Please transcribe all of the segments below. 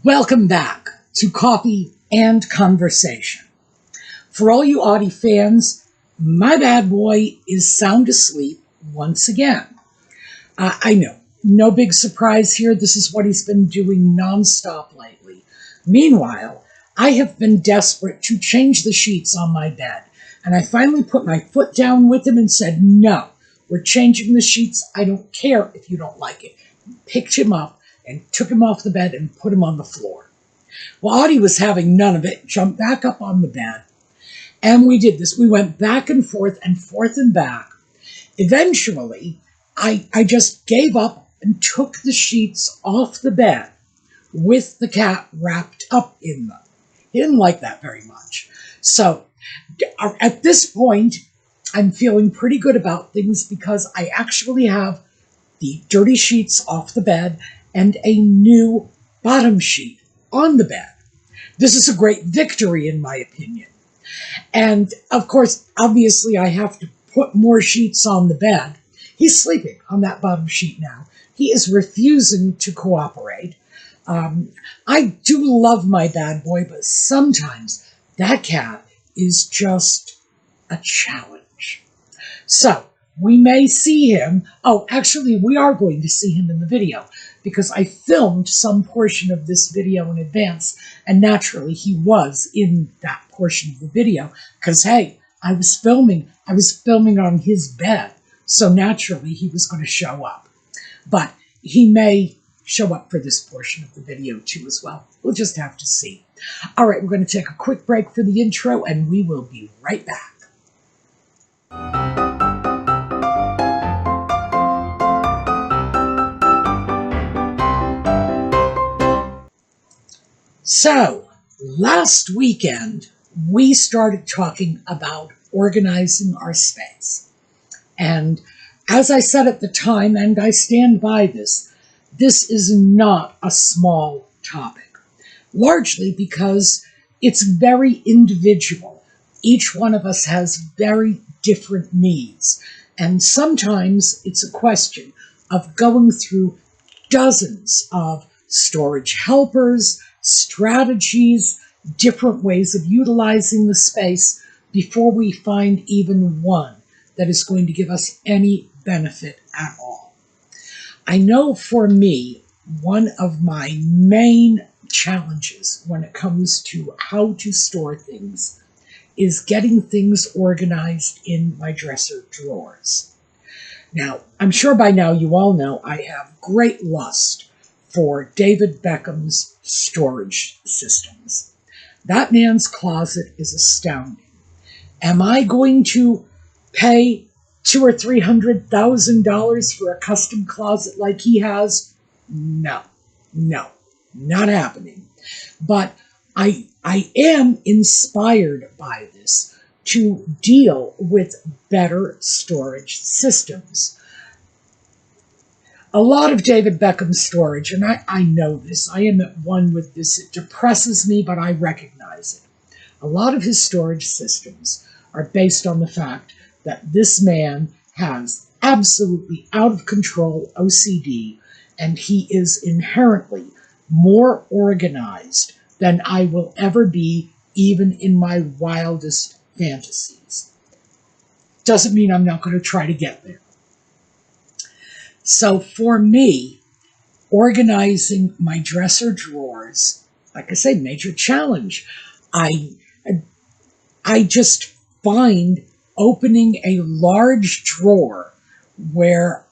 Welcome back to Coffee and Conversation. For all you Audie fans, my bad boy is sound asleep once again. I know, no big surprise here. This is what he's been doing nonstop lately. Meanwhile, I have been desperate to change the sheets on my bed, and I finally put my foot down with him and said, no, we're changing the sheets. I don't care if you don't like it. Picked him up and took him off the bed and put him on the floor. Well, Audie was having none of it, jumped back up on the bed, and we did this. We went back and forth and back. Eventually, I just gave up and took the sheets off the bed with the cat wrapped up in them. He didn't like that very much. So at this point, I'm feeling pretty good about things because I actually have the dirty sheets off the bed and a new bottom sheet on the bed. This is a great victory, in my opinion. And, of course, obviously I have to put more sheets on the bed. He's sleeping on that bottom sheet now. He is refusing to cooperate. I do love my bad boy, but sometimes that cat is just a challenge. So, we may see him. Oh, actually, we are going to see him in the video because I filmed some portion of this video in advance, and naturally he was in that portion of the video because, hey, I was filming on his bed, so naturally he was going to show up. But he may show up for this portion of the video too as well. We'll just have to see. All right, we're going to take a quick break for the intro, and we will be right back. So, last weekend, we started talking about organizing our space. And as I said at the time, and I stand by this is not a small topic, largely because it's very individual. Each one of us has very different needs, and sometimes it's a question of going through dozens of storage helpers, strategies, different ways of utilizing the space before we find even one that is going to give us any benefit at all. I know for me, one of my main challenges when it comes to how to store things is getting things organized in my dresser drawers. Now, I'm sure by now you all know I have great lust for David Beckham's storage systems. That man's closet is astounding. Am I going to pay $200,000 or $300,000 for a custom closet like he has? No, not happening. But I am inspired by this to deal with better storage systems. A lot of David Beckham's storage, and I know this, I am at one with this, it depresses me, but I recognize it. A lot of his storage systems are based on the fact that this man has absolutely out of control OCD, and he is inherently more organized than I will ever be, even in my wildest fantasies. Doesn't mean I'm not going to try to get there. So for me, organizing my dresser drawers, like I say, major challenge. I just find opening a large drawer where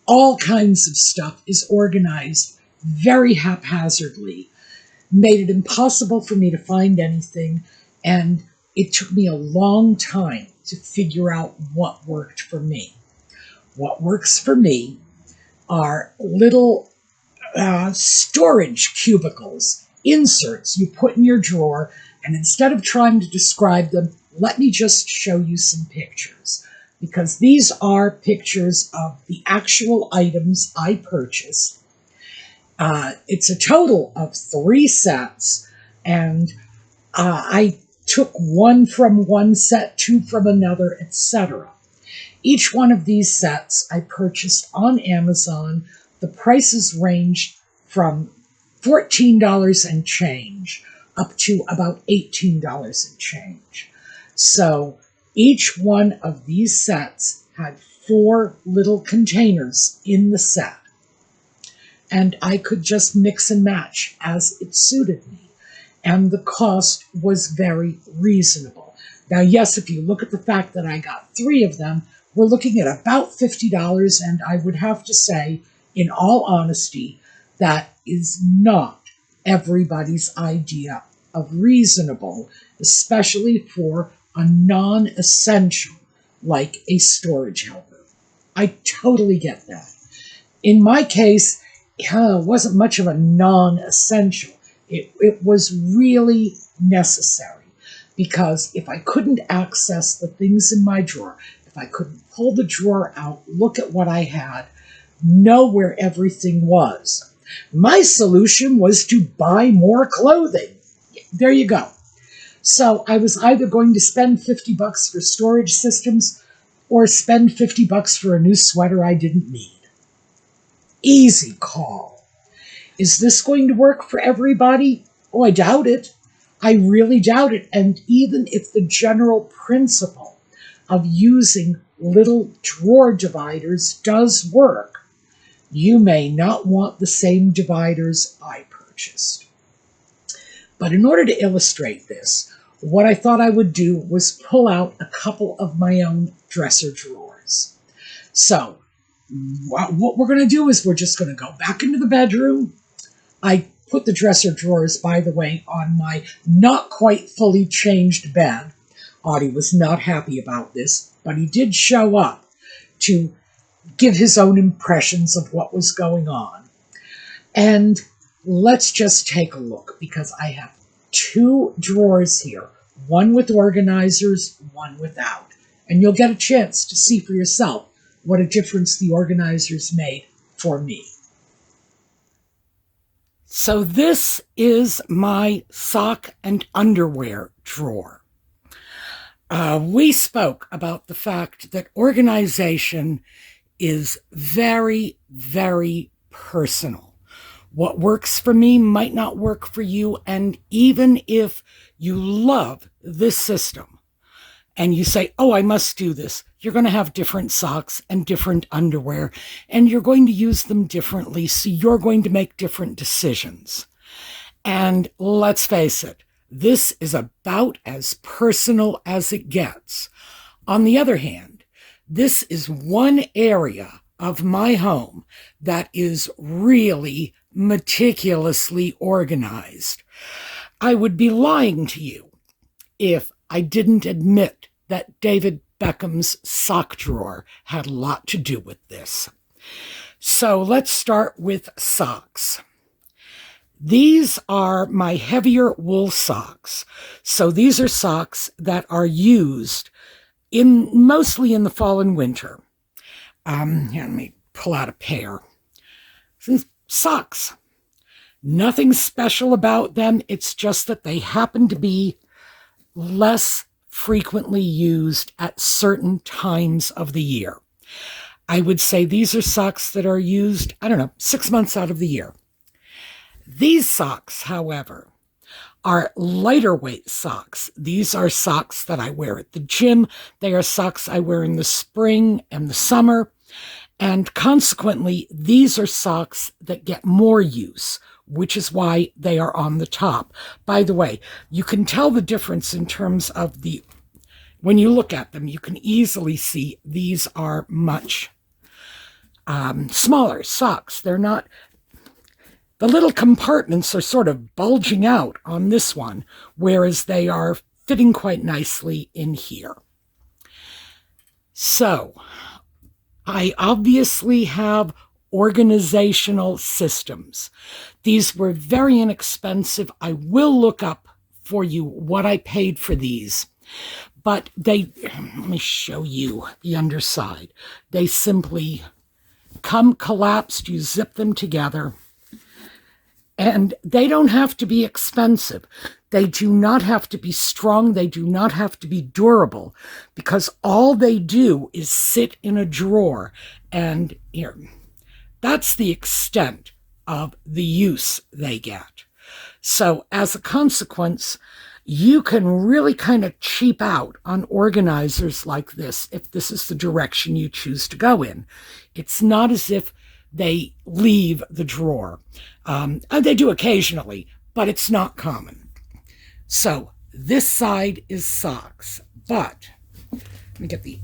all kinds of stuff is organized very haphazardly made it impossible for me to find anything, and it took me a long time to figure out what worked for me. What works for me are little storage cubicles, inserts you put in your drawer, and instead of trying to describe them, let me just show you some pictures, because these are pictures of the actual items I purchased. It's a total of 3 sets, and I took one from one set, 2 from another, etc. Each one of these sets I purchased on Amazon. The prices ranged from $14 and change up to about $18 and change. So each one of these sets had 4 little containers in the set. And I could just mix and match as it suited me. And the cost was very reasonable. Now, yes, if you look at the fact that I got 3 of them, we're looking at about $50, and I would have to say, in all honesty, that is not everybody's idea of reasonable, especially for a non-essential like a storage helper. I totally get that. In my case, it wasn't much of a non-essential. It was really necessary, because if I couldn't access the things in my drawer, if I couldn't pull the drawer out, look at what I had, know where everything was, my solution was to buy more clothing. There you go. So I was either going to spend $50 for storage systems or spend $50 for a new sweater I didn't need. Easy call. Is this going to work for everybody? Oh, I doubt it. I really doubt it. And even if the general principle of using little drawer dividers does work, you may not want the same dividers I purchased. But in order to illustrate this, what I thought I would do was pull out a couple of my own dresser drawers. So what we're going to do is we're just going to go back into the bedroom. I put the dresser drawers, by the way, on my not quite fully changed bed. Audie was not happy about this, but he did show up to give his own impressions of what was going on. And let's just take a look, because I have 2 drawers here, one with organizers, one without. And you'll get a chance to see for yourself what a difference the organizers made for me. So this is my sock and underwear drawer. We spoke about the fact that organization is very, very personal. What works for me might not work for you, and even if you love this system and you say, oh, I must do this, you're going to have different socks and different underwear, and you're going to use them differently, so you're going to make different decisions. And let's face it, this is about as personal as it gets. On the other hand, this is one area of my home that is really meticulously organized. I would be lying to you if I didn't admit that David Beckham's sock drawer had a lot to do with this. So let's start with socks. These are my heavier wool socks. So these are socks that are used mostly in the fall and winter. Here, let me pull out a pair. Socks. Nothing special about them. It's just that they happen to be less frequently used at certain times of the year. I would say these are socks that are used, 6 months out of the year. These socks, however, are lighter weight socks. These are socks that I wear at the gym. They are socks I wear in the spring and the summer. And consequently, these are socks that get more use, which is why they are on the top. By the way, you can tell the difference in terms of when you look at them, you can easily see these are much smaller socks. They're not, the little compartments are sort of bulging out on this one, whereas they are fitting quite nicely in here. So, I obviously have organizational systems. These were very inexpensive. I will look up for you what I paid for these. But let me show you the underside. They simply come collapsed. You zip them together. And they don't have to be expensive. They do not have to be strong. They do not have to be durable, because all they do is sit in a drawer. And here, that's the extent of the use they get. So as a consequence, you can really kind of cheap out on organizers like this if this is the direction you choose to go in. It's not as if they leave the drawer. They do occasionally, but it's not common. So this side is socks, but let me get the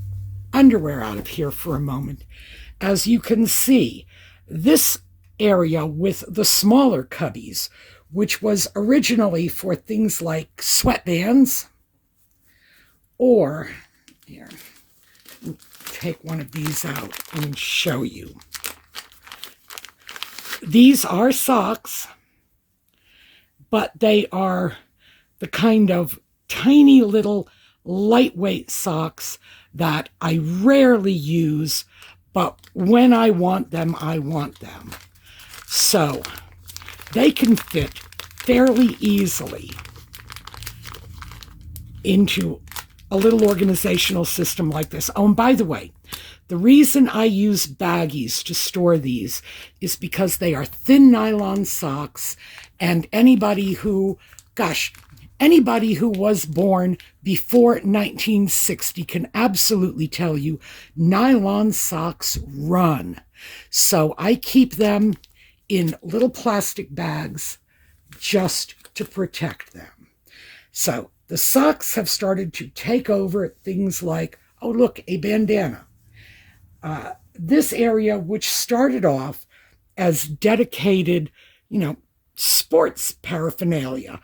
underwear out of here for a moment. As you can see, this area with the smaller cubbies, which was originally for things like sweatbands, or here, take one of these out and show you. These are socks, but they are the kind of tiny little lightweight socks that I rarely use, but when I want them, I want them. So they can fit fairly easily into a little organizational system like this. Oh, and by the way, the reason I use baggies to store these is because they are thin nylon socks, and anybody who was born before 1960 can absolutely tell you nylon socks run. So I keep them in little plastic bags just to protect them. So the socks have started to take over things like, oh, look, a bandana. This area, which started off as dedicated, sports paraphernalia,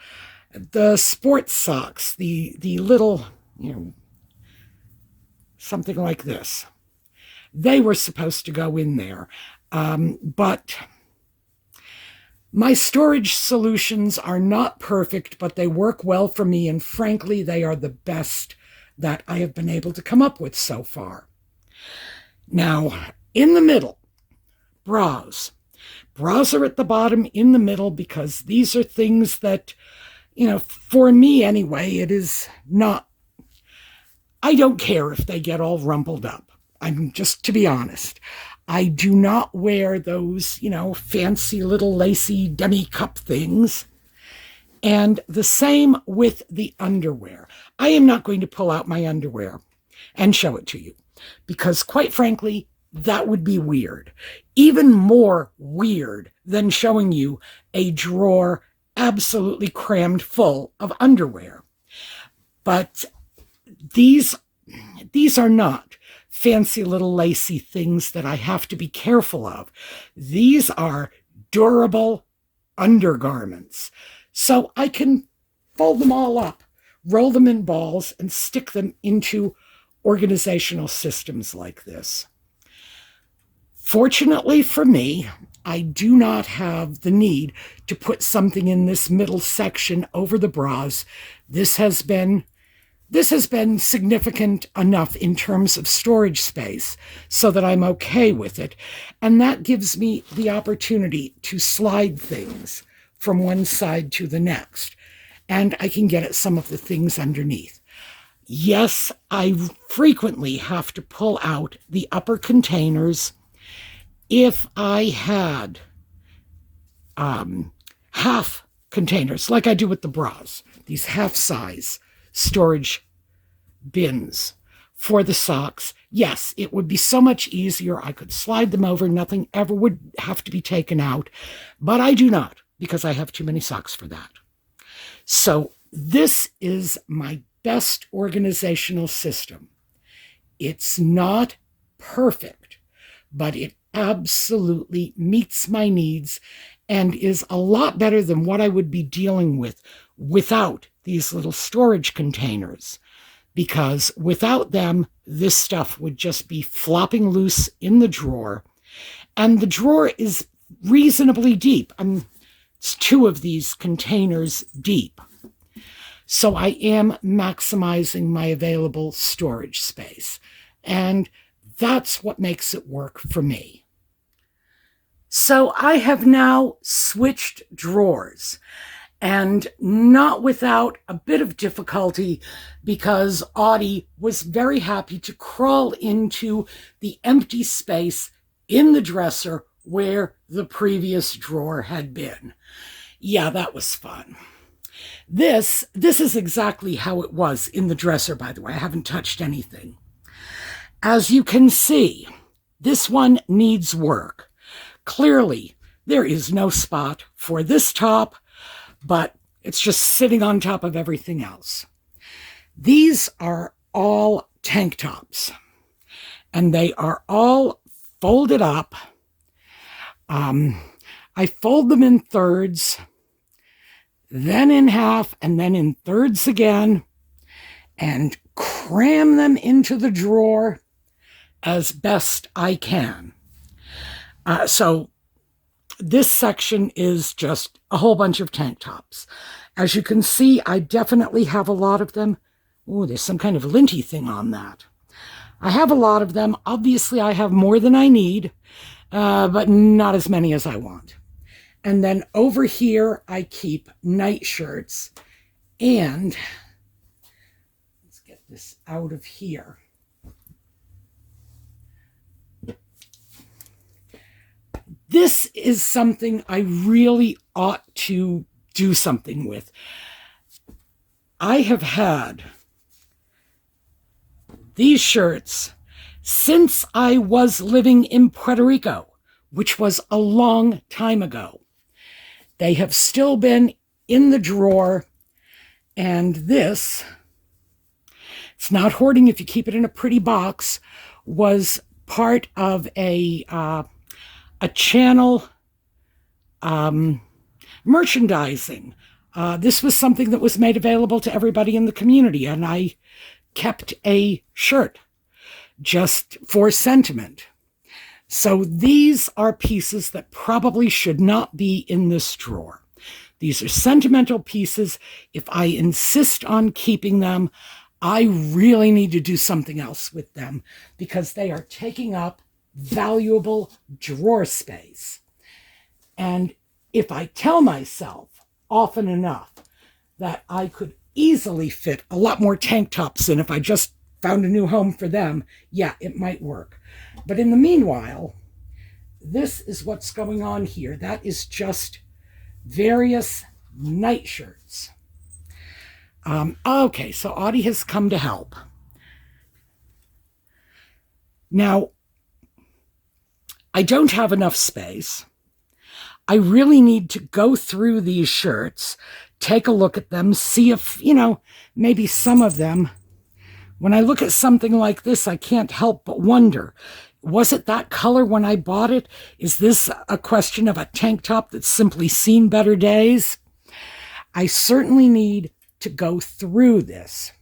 the sports socks, the little, something like this, they were supposed to go in there. But my storage solutions are not perfect, but they work well for me, and frankly, they are the best that I have been able to come up with so far. Now, in the middle, bras. Bras are at the bottom in the middle because these are things that, for me anyway, it is not, I don't care if they get all rumpled up. I'm just, to be honest, I do not wear those, fancy little lacy demi-cup things. And the same with the underwear. I am not going to pull out my underwear and show it to you because, quite frankly, that would be weird. Even more weird than showing you a drawer absolutely crammed full of underwear. But these are not fancy little lacy things that I have to be careful of. These are durable undergarments. So I can fold them all up, roll them in balls, and stick them into organizational systems like this. Fortunately for me, I do not have the need to put something in this middle section over the bras. This has been significant enough in terms of storage space so that I'm okay with it. And that gives me the opportunity to slide things from one side to the next. And I can get at some of the things underneath. Yes, I frequently have to pull out the upper containers. If I had half containers, like I do with the bras, these half-size storage bins for the socks, yes, it would be so much easier. I could slide them over. Nothing ever would have to be taken out. But I do not, because I have too many socks for that. So this is my best organizational system. It's not perfect, but it absolutely meets my needs and is a lot better than what I would be dealing with without these little storage containers. Because without them, this stuff would just be flopping loose in the drawer. And the drawer is reasonably deep. It's 2 of these containers deep. So I am maximizing my available storage space. And that's what makes it work for me. So I have now switched drawers, and not without a bit of difficulty, because Audie was very happy to crawl into the empty space in the dresser where the previous drawer had been. Yeah, that was fun. This is exactly how it was in the dresser, by the way. I haven't touched anything. As you can see, this one needs work. Clearly, there is no spot for this top, but it's just sitting on top of everything else. These are all tank tops, and they are all folded up. I fold them in thirds, then in half, and then in thirds again, and cram them into the drawer as best I can. So this section is just a whole bunch of tank tops. As you can see, I definitely have a lot of them. Oh, there's some kind of linty thing on that. I have a lot of them. Obviously, I have more than I need, but not as many as I want. And then over here, I keep nightshirts. And let's get this out of here. This is something I really ought to do something with. I have had these shirts since I was living in Puerto Rico, which was a long time ago. They have still been in the drawer, and this, it's not hoarding if you keep it in a pretty box, was part of a channel merchandising. This was something that was made available to everybody in the community, and I kept a shirt just for sentiment. So these are pieces that probably should not be in this drawer. These are sentimental pieces. If I insist on keeping them, I really need to do something else with them because they are taking up valuable drawer space. And if I tell myself often enough that I could easily fit a lot more tank tops in if I just found a new home for them, yeah, it might work. But in the meanwhile, this is what's going on here. That is just various nightshirts. Okay, so Audie has come to help. Now, I don't have enough space. I really need to go through these shirts, take a look at them, see if, maybe some of them. When I look at something like this, I can't help but wonder, was it that color when I bought it? Is this a question of a tank top that's simply seen better days? I certainly need to go through this.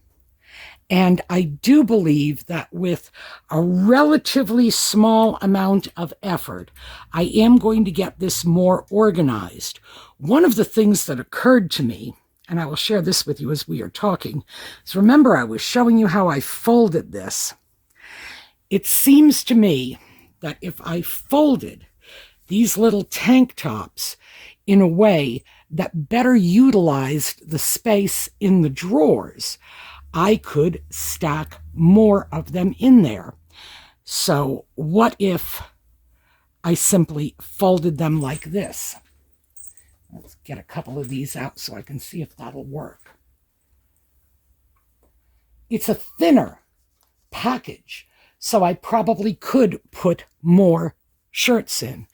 And I do believe that with a relatively small amount of effort, I am going to get this more organized. One of the things that occurred to me, and I will share this with you as we are talking, is remember I was showing you how I folded this. It seems to me that if I folded these little tank tops in a way that better utilized the space in the drawers, I could stack more of them in there. So what if I simply folded them like this? Let's get a couple of these out so I can see if that'll work. It's a thinner package, so I probably could put more shirts in.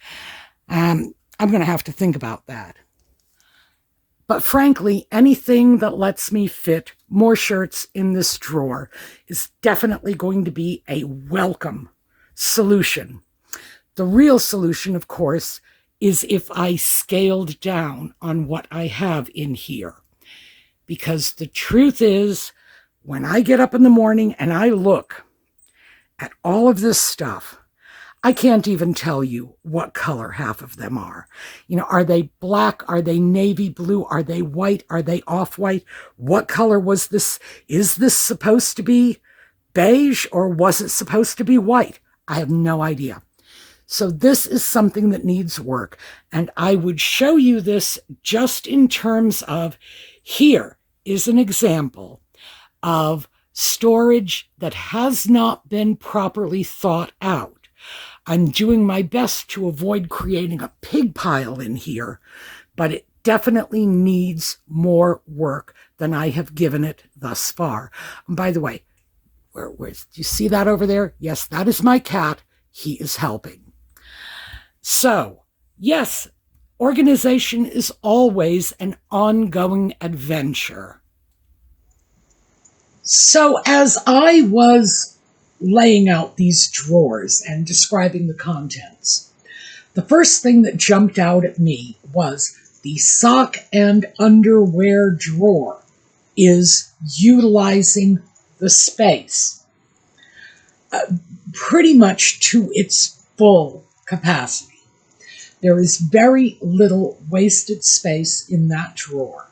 I'm going to have to think about that. But frankly, anything that lets me fit more shirts in this drawer is definitely going to be a welcome solution. The real solution, of course, is if I scaled down on what I have in here. Because the truth is, when I get up in the morning and I look at all of this stuff, I can't even tell you what color half of them are. Are they black? Are they navy blue? Are they white? Are they off-white? What color was this? Is this supposed to be beige or was it supposed to be white? I have no idea. So this is something that needs work. And I would show you this just in terms of, here is an example of storage that has not been properly thought out. I'm doing my best to avoid creating a pig pile in here, but it definitely needs more work than I have given it thus far. And by the way, do you see that over there? Yes, that is my cat. He is helping. So, yes, organization is always an ongoing adventure. So as I was laying out these drawers and describing the contents, the first thing that jumped out at me was the sock and underwear drawer is utilizing the space pretty much to its full capacity. There is very little wasted space in that drawer.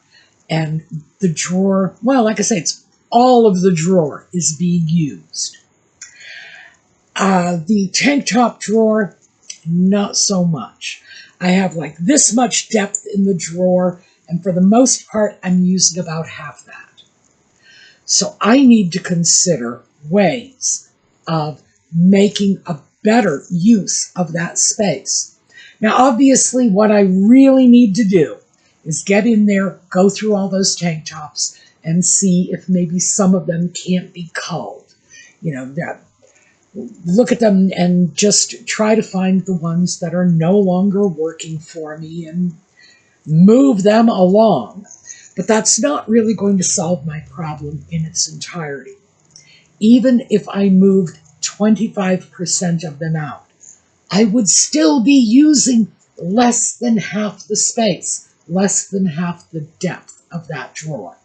And the drawer, well, like I say, it's all of the drawer is being used. The tank top drawer, not so much. I have like this much depth in the drawer, and for the most part, I'm using about half that. So I need to consider ways of making a better use of that space. Now, obviously, what I really need to do is get in there, go through all those tank tops, and see if maybe some of them can't be culled. You know, look at them and just try to find the ones that are no longer working for me and move them along. But that's not really going to solve my problem in its entirety. Even if I moved 25% of them out, I would still be using less than half the space, less than half the depth of that drawer.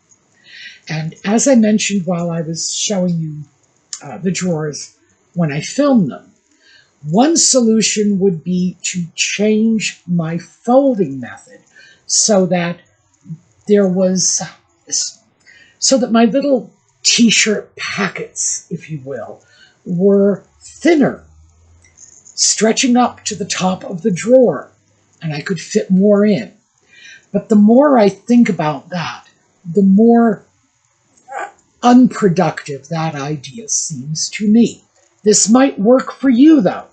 And as I mentioned while I was showing you the drawers when I filmed them, one solution would be to change my folding method so that my little t-shirt packets, if you will, were thinner, stretching up to the top of the drawer, and I could fit more in. But the more I think about that, the more unproductive that idea seems to me. This might work for you, though.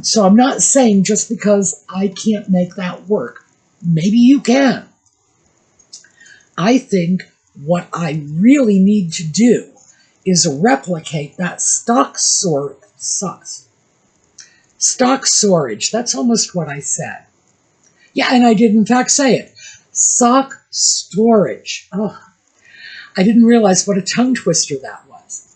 So I'm not saying just because I can't make that work, maybe you can. I think what I really need to do is replicate that stock storage. That's almost what I said. Yeah, and I did in fact say it. Sock storage. Oh, I didn't realize what a tongue twister that was.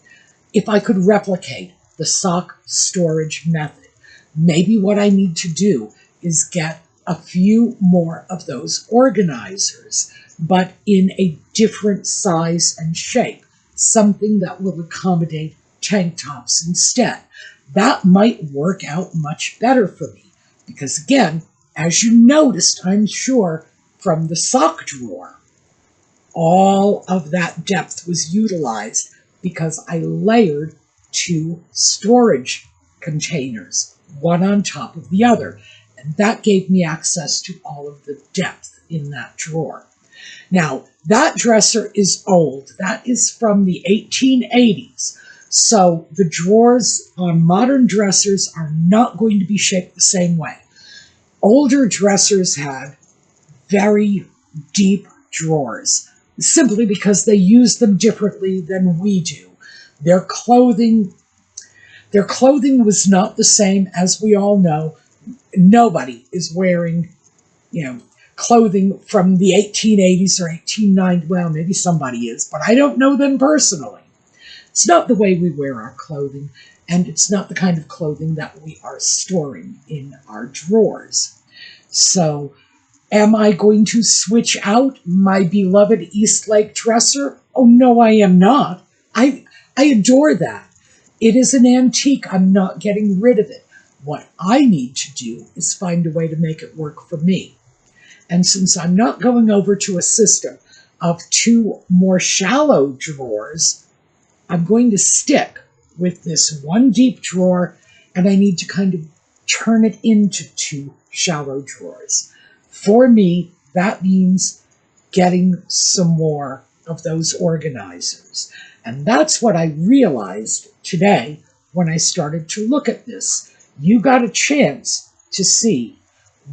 If I could replicate the sock storage method, maybe what I need to do is get a few more of those organizers, but in a different size and shape, something that will accommodate tank tops instead. That might work out much better for me, because again, as you noticed, I'm sure, from the sock drawer, all of that depth was utilized because I layered two storage containers, one on top of the other, and that gave me access to all of the depth in that drawer. Now, that dresser is old. That is from the 1880s. So the drawers on modern dressers are not going to be shaped the same way. Older dressers had very deep drawers, simply because they used them differently than we do. Their clothing was not the same, as we all know. Nobody is wearing, clothing from the 1880s or 1890s. Well, maybe somebody is, but I don't know them personally. It's not the way we wear our clothing, and it's not the kind of clothing that we are storing in our drawers. So, am I going to switch out my beloved Eastlake dresser? Oh, no, I am not. I adore that. It is an antique. I'm not getting rid of it. What I need to do is find a way to make it work for me. And since I'm not going over to a system of two more shallow drawers, I'm going to stick with this one deep drawer, and I need to kind of turn it into two shallow drawers. For me, that means getting some more of those organizers. And that's what I realized today when I started to look at this. you got a chance to see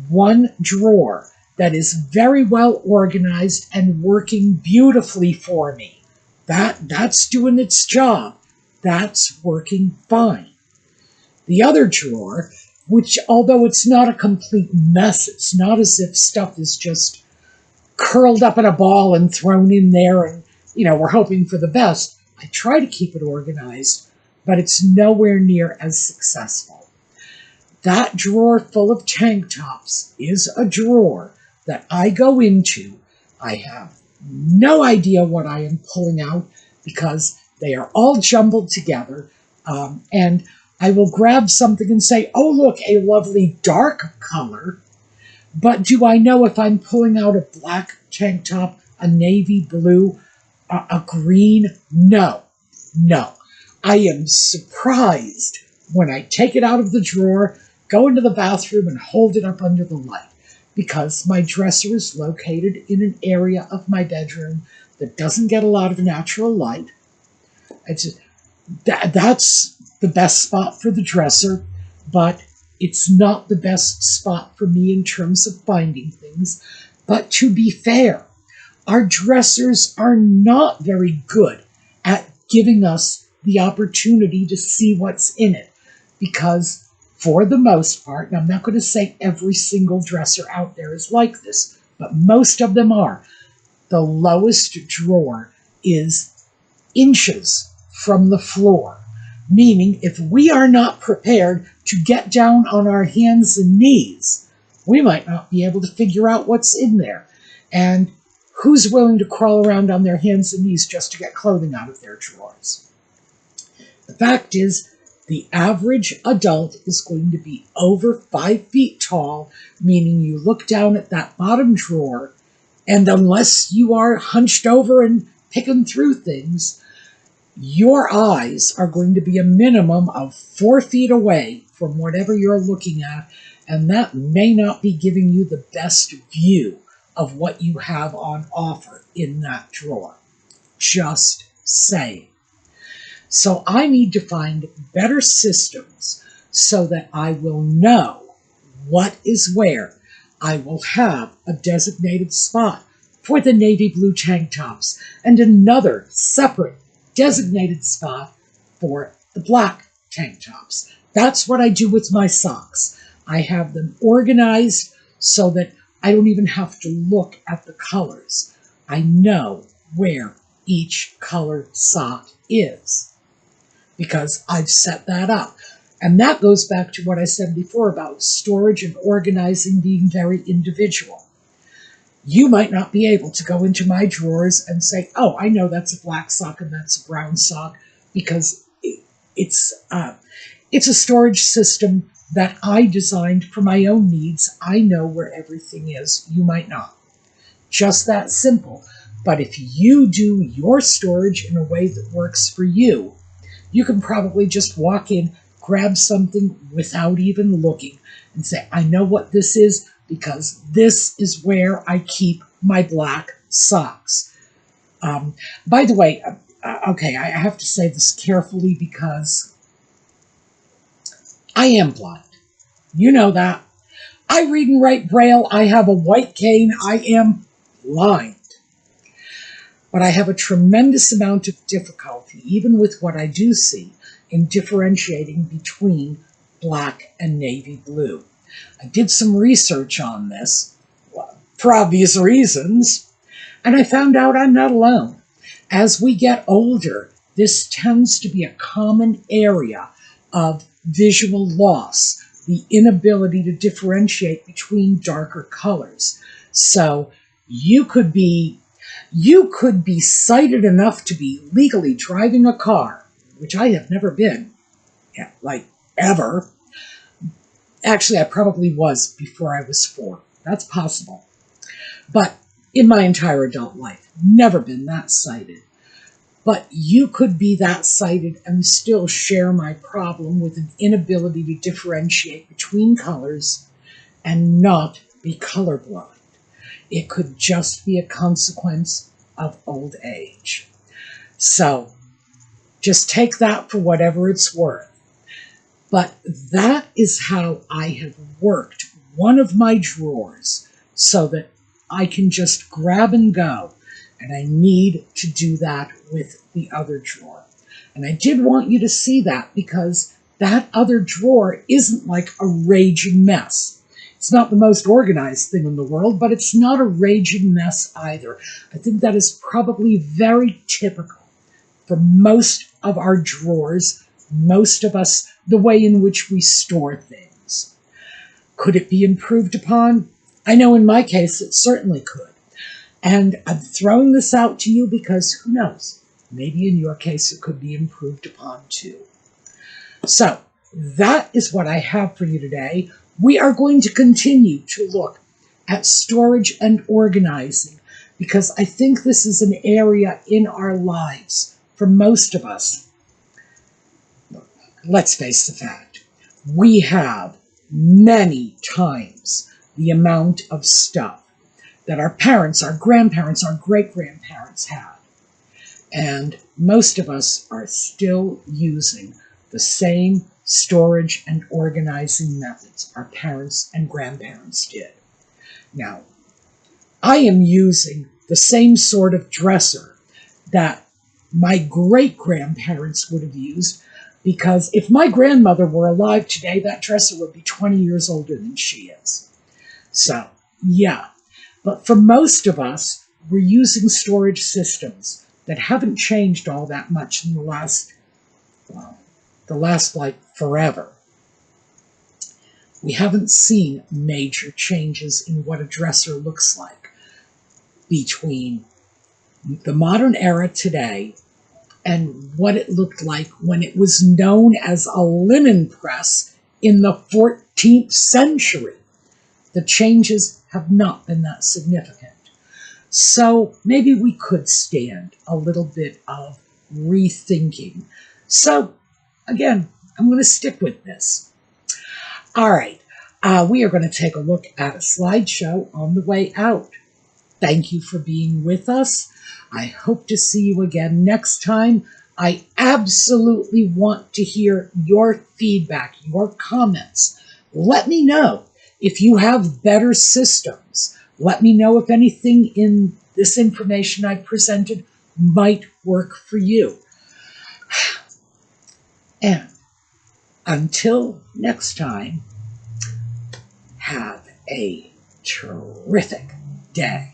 one drawer that is very well organized and working beautifully for me. That's doing its job. That's working fine. The other drawer, which although it's not a complete mess, it's not as if stuff is just curled up in a ball and thrown in there and, we're hoping for the best. I try to keep it organized, but it's nowhere near as successful. That drawer full of tank tops is a drawer that I go into. I have no idea what I am pulling out because they are all jumbled together, and I will grab something and say, oh, look, a lovely dark color. But do I know if I'm pulling out a black tank top, a navy blue, a green? No. I am surprised when I take it out of the drawer, go into the bathroom, and hold it up under the light, because my dresser is located in an area of my bedroom that doesn't get a lot of natural light. That's the best spot for the dresser, but it's not the best spot for me in terms of finding things. But to be fair, our dressers are not very good at giving us the opportunity to see what's in it, because for the most part, and I'm not going to say every single dresser out there is like this, but most of them are, the lowest drawer is inches from the floor. Meaning, if we are not prepared to get down on our hands and knees, we might not be able to figure out what's in there. And who's willing to crawl around on their hands and knees just to get clothing out of their drawers? The fact is, the average adult is going to be over 5 feet tall, meaning you look down at that bottom drawer, and unless you are hunched over and picking through things, your eyes are going to be a minimum of 4 feet away from whatever you're looking at, and that may not be giving you the best view of what you have on offer in that drawer. Just saying. So I need to find better systems so that I will know what is where. I will have a designated spot for the navy blue tank tops and another separate designated spot for the black tank tops. That's what I do with my socks. I have them organized so that I don't even have to look at the colors. I know where each color sock is because I've set that up. And that goes back to what I said before about storage and organizing being very individual. You might not be able to go into my drawers and say, oh, I know that's a black sock and that's a brown sock, because it's a storage system that I designed for my own needs. I know where everything is. You might not. Just that simple. But if you do your storage in a way that works for you, you can probably just walk in, grab something without even looking, and say, I know what this is, because this is where I keep my black socks. By the way, okay, I have to say this carefully because I am blind. You know that. I read and write Braille. I have a white cane. I am blind. But I have a tremendous amount of difficulty, even with what I do see, in differentiating between black and navy blue. I did some research on this, for obvious reasons, and I found out I'm not alone. As we get older, this tends to be a common area of visual loss, the inability to differentiate between darker colors. So you could be sighted enough to be legally driving a car, which I have never been, ever. Actually, I probably was before I was 4. That's possible. But in my entire adult life, never been that sighted. But you could be that sighted and still share my problem with an inability to differentiate between colors and not be colorblind. It could just be a consequence of old age. So just take that for whatever it's worth. But that is how I have worked one of my drawers so that I can just grab and go. And I need to do that with the other drawer. And I did want you to see that because that other drawer isn't like a raging mess. It's not the most organized thing in the world, but it's not a raging mess either. I think that is probably very typical for most of our drawers, most of us, the way in which we store things. Could it be improved upon? I know in my case it certainly could. And I'm throwing this out to you because who knows? Maybe in your case it could be improved upon too. So that is what I have for you today. We are going to continue to look at storage and organizing because I think this is an area in our lives for most of us. Let's face the fact, we have many times the amount of stuff that our parents, our grandparents, our great-grandparents had. And most of us are still using the same storage and organizing methods our parents and grandparents did. Now, I am using the same sort of dresser that my great-grandparents would have used because if my grandmother were alive today, that dresser would be 20 years older than she is. So, yeah. But for most of us, we're using storage systems that haven't changed all that much in the last like forever. We haven't seen major changes in what a dresser looks like between the modern era today and what it looked like when it was known as a linen press in the 14th century. The changes have not been that significant. So maybe we could stand a little bit of rethinking. So again, I'm going to stick with this. All right, we are going to take a look at a slideshow on the way out. Thank you for being with us. I hope to see you again next time. I absolutely want to hear your feedback, your comments. Let me know if you have better systems. Let me know if anything in this information I presented might work for you. And until next time, have a terrific day.